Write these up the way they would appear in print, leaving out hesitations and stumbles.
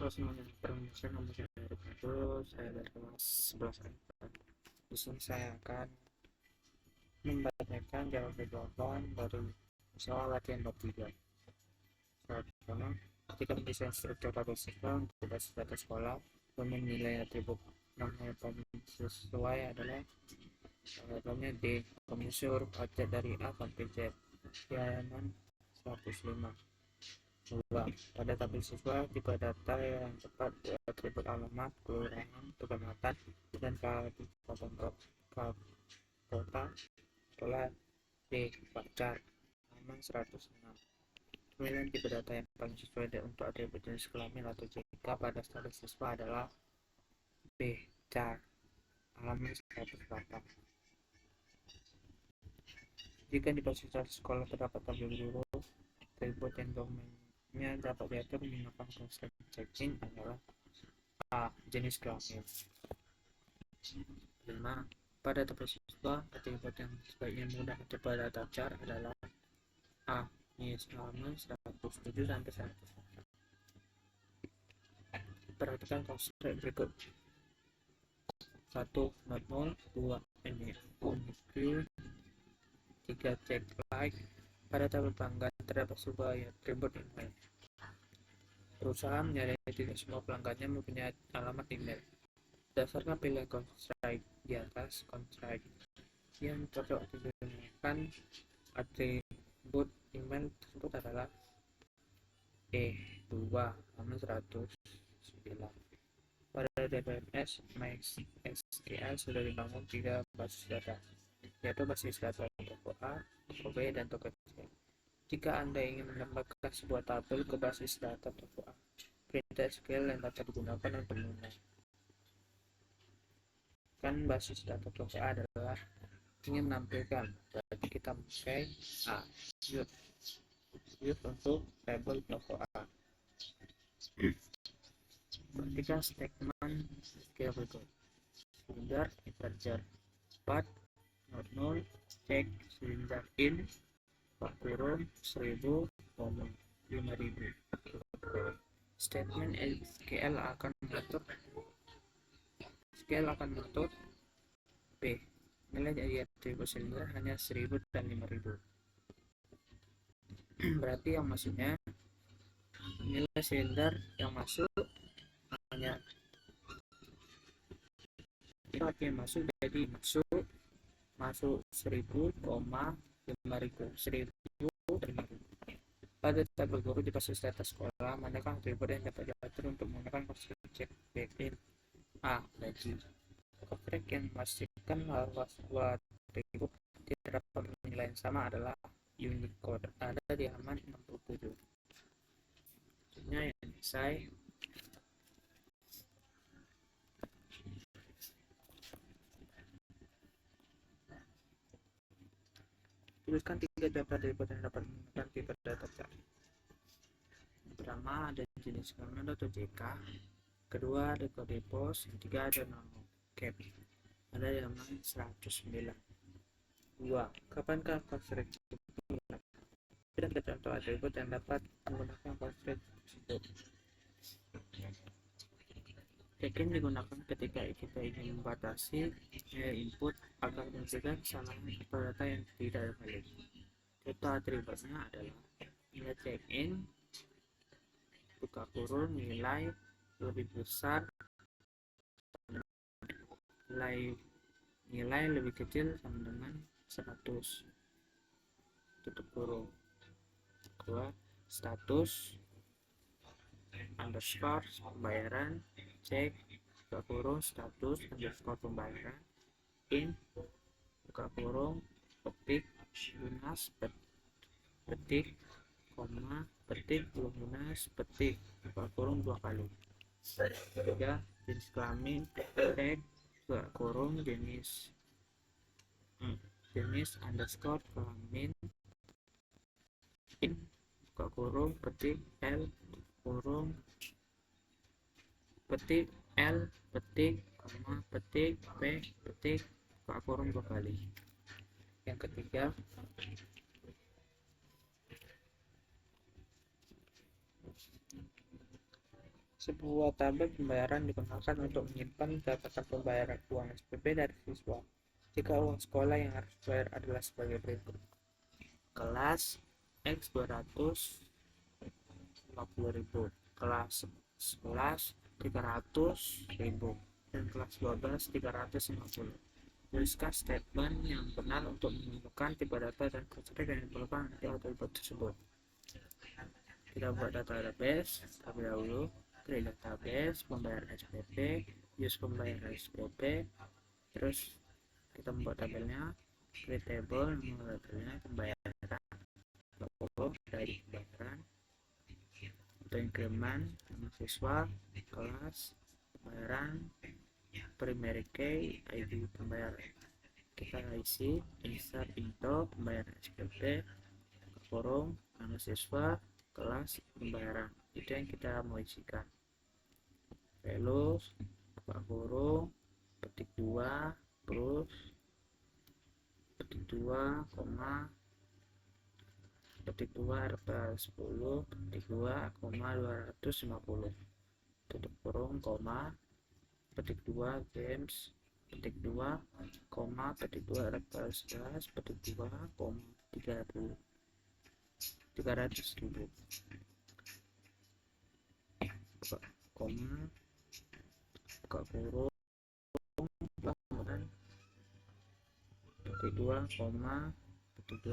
Terus permisi nomor itu saya dari kelas 11 IPA. Di sini saya akan membacakan jawaban dari soal latihan bab 3. Soal pertama, ketika mendesain struktur tabel siswa untuk basis data sekolah, menilai atribut nama yang paling sesuai adalah jawabannya D. Menyusun huruf abjad dari A sampai Z. Di halaman 105. 2. Pada tabel siswa, tipe data yang tepat atribut alamat, kelurahan, kecamatan, dan kabupaten kota adalah D. Pacar. Halaman 106. Pemilihan tipe data yang paling sesuai untuk atribut jenis kelamin atau JK pada tabel siswa adalah B. Car. Halaman 108. Jika di fasilitas sekolah terdapat tabel guru, atribut yang domainnya dapat diatur menggunakan konsep check-in adalah A. Jenis kelamin. 5. Pada tabel siswa, atribut yang sebaiknya mudah untuk data car adalah A. Yes, halaman 107 sampai 108. Perhatikan konsep berikut. 1. Not null. 2. Unique. 3. Check like. Pada tabel pelanggan terdapat sebuah atribut email. Perusahaan menyadari tidak semua pelanggannya mempunyai alamat email. Berdasarkan pilihan constraint di atas, constraint yang cocok digunakan atribut email tersebut adalah E2 halaman 109. Pada DBMS MySQL sudah dibangun 3 basis data, yaitu basis data toko A, toko B, dan toko C. Jika Anda ingin menambahkan sebuah tabel ke basis data toko A, perintah SQL yang dapat digunakan untuk menggunakan basis data toko A adalah ingin menampilkan, berarti kita memakai A use untuk label toko A. Perhatikan statement SQL berikut. Silinder integer 4 not null check silinder in kurung 1000 5000. Statement SQL akan mengatur B. Nilai dari atribut silinder hanya 1000 dan 5000. Berarti yang maksudnya nilai silinder yang masuk hanya masuk, jadi masuk 1000, 5000, 1000 dan 5000. Pada tabel guru di basis data sekolah, manakah atribut yang dapat diatur untuk menggunakan konsep check back in? A. Gaji. Kontrak yang memastikan bahwa sebuah atribut tidak dapat nilai yang sama adalah Unicode. Ada di halaman 67. Contohnya yang selesai. Tuliskan 3 data atribut yang dapat menggunakan tipe data car. Yang pertama ada jenis kelamin atau JK, kedua ada kode pos, yang ketiga ada nama cap. Ada di halaman 109. 2. Kapankah konstruk digunakan? Kita contoh atribut yang dapat menggunakan konstruk tersebut. Check-in digunakan ketika kita ingin membatasi input agar mencegah kesalahan atau data yang tidak valid. Contoh atributnya adalah nilai check-in buka kurung nilai lebih besar, nilai lebih kecil sama dengan 100, tutup kurung. Kedua, status underscore pembayaran cek buka kurung status underscore pembayaran in buka kurung petik lunas petik koma petik belum lunas petik buka kurung 2 kali. Ketiga, jenis kelamin cek buka kurung jenis underscore kelamin in buka kurung petik L kurung petik L petik koma petik P petik buka kurung 2 kali. Yang ketiga, Sebuah tabel pembayaran digunakan untuk menyimpan catatan pembayaran uang SPP dari siswa. Jika uang sekolah yang harus dibayar adalah sebagai berikut. Kelas X 250.000, kelas 11 300.000, dan kelas 12 350. Tuliskan statement yang benar untuk menemukan tipe data dan prosedur yang diperlukan nanti atribut tersebut. Kita buat database terlebih dahulu. Create database, pembayaran SPP, use pembayaran SPP, terus kita membuat tabelnya. Create table, nama tabelnya pembayaran, dari pembayaran, untuk increment, nama siswa, kelas, pembayaran, primary key, ID pembayaran. Kita isi insert info pembayaran SPP, kurung, nama siswa, kelas, pembayaran. Itu yang kita mau isikan. Velus, buka kurung, petik 2, terus petik 2, petik 2 RP10, petik 2, 250, tutup kurung, petik 2 games, petik 2, petik 2 RP11, petik 2, 300.000, buka kurung, kemudian petik 2, petik 2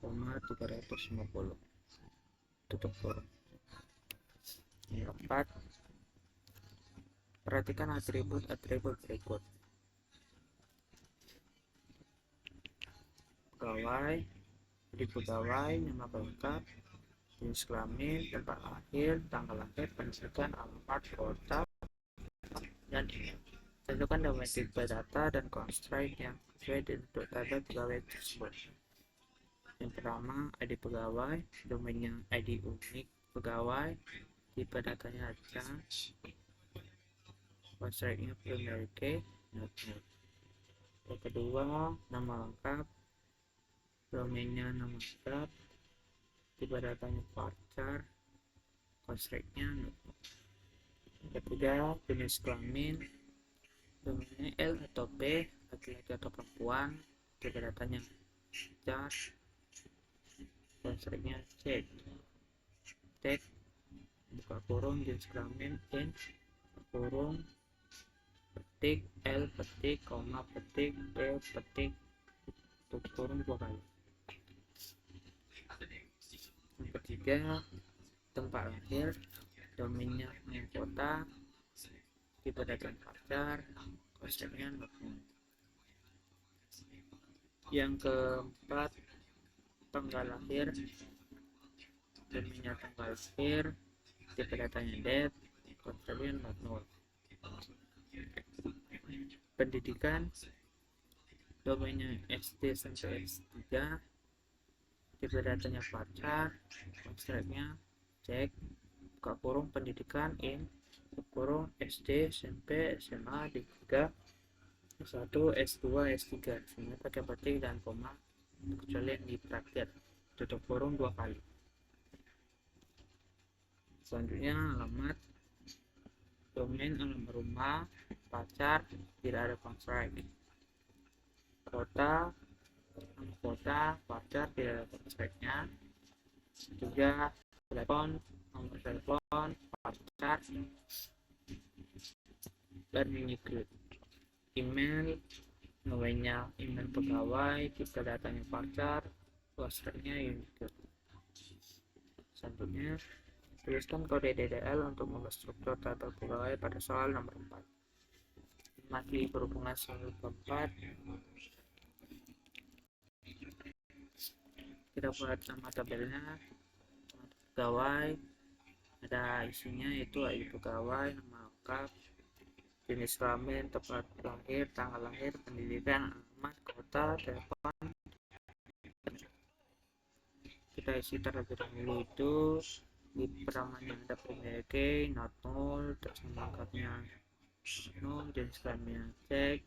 350, tutup kurung. Yang keempat, perhatikan atribut berikut. Pegawai, di pegawai, nama lengkap, jenis kelamin, tempat lahir, tanggal lahir, pendidikan, alamat, kota, dan email. Tentukan domain tipe data dan constraint yang sesuai untuk tabel pegawai tersebut. Yang pertama, ID pegawai, domainnya ID unik pegawai, tipe datanya ada, constraintnya primary key, not. Yang kedua, nama lengkap, domainnya nama lengkap, tipe datanya voucher, constraintnya not. Yang ketiga, jenis kelamin, domainnya L atau P, laki-laki atau perempuan, tipe datanya charge, constraintnya check. Tag, buka kurung, jenis kelamin int, kurung, petik L, petik, petik P, petik, tutup kurung 2 kali. Yang ketiga, tempat lahir, domainnya kota, tipe data pacar, constraintnya not. Yang keempat, tanggal lahir, domainnya tanggal lahir, tipe datanya date, constraintnya not. Pendidikan, domainnya SD sampai S3, tipe datanya pacar, constraintnya cek, buka kurung, pendidikan in, kurung SD, SMP, SMA, D3, S1, S2, S3, semuanya pakai petik dan koma kecuali yang dipraktir, tutup kurung 2 kali. Selanjutnya alamat, domain, alamat rumah, pacar, tidak ada constraint. Kota, pacar, tidak ada constraintnya. Juga telepon, nomor telepon, pacar, dan Unicode. Email, namanya email pegawai, tipe datanya pacar, passwordnya Unicode. Selanjutnya, tuliskan kode DDL untuk membuat struktur tabel pegawai pada soal nomor 4. Mati berhubungan soal 4. Kita buat nama tabelnya, pegawai, ada isinya yaitu ID pegawai, nama lengkap, jenis kelamin, tempat lahir, tanggal lahir, pendidikan, alamat, kota, telepon. Kita isi terlebih dahulu itu di pertamanya ada primary key, not null, terus nama lengkapnya null, jenis kelaminnya cek,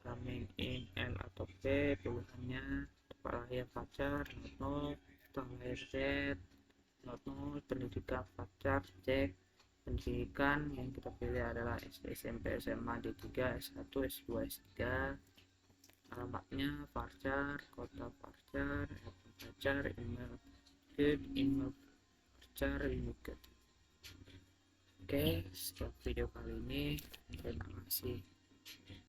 kelamin in L atau P, pilihannya tempat lahir pacar, not null, tanggal lahir Z, Not pendidikan pacar, cek pendidikan yang kita pilih adalah SD, SMP, SMA, D3, S1, S2, S3. Alamatnya pacar, kota pacar, pacar, email pacar, email. Oke, sekian video kali ini. Terima kasih.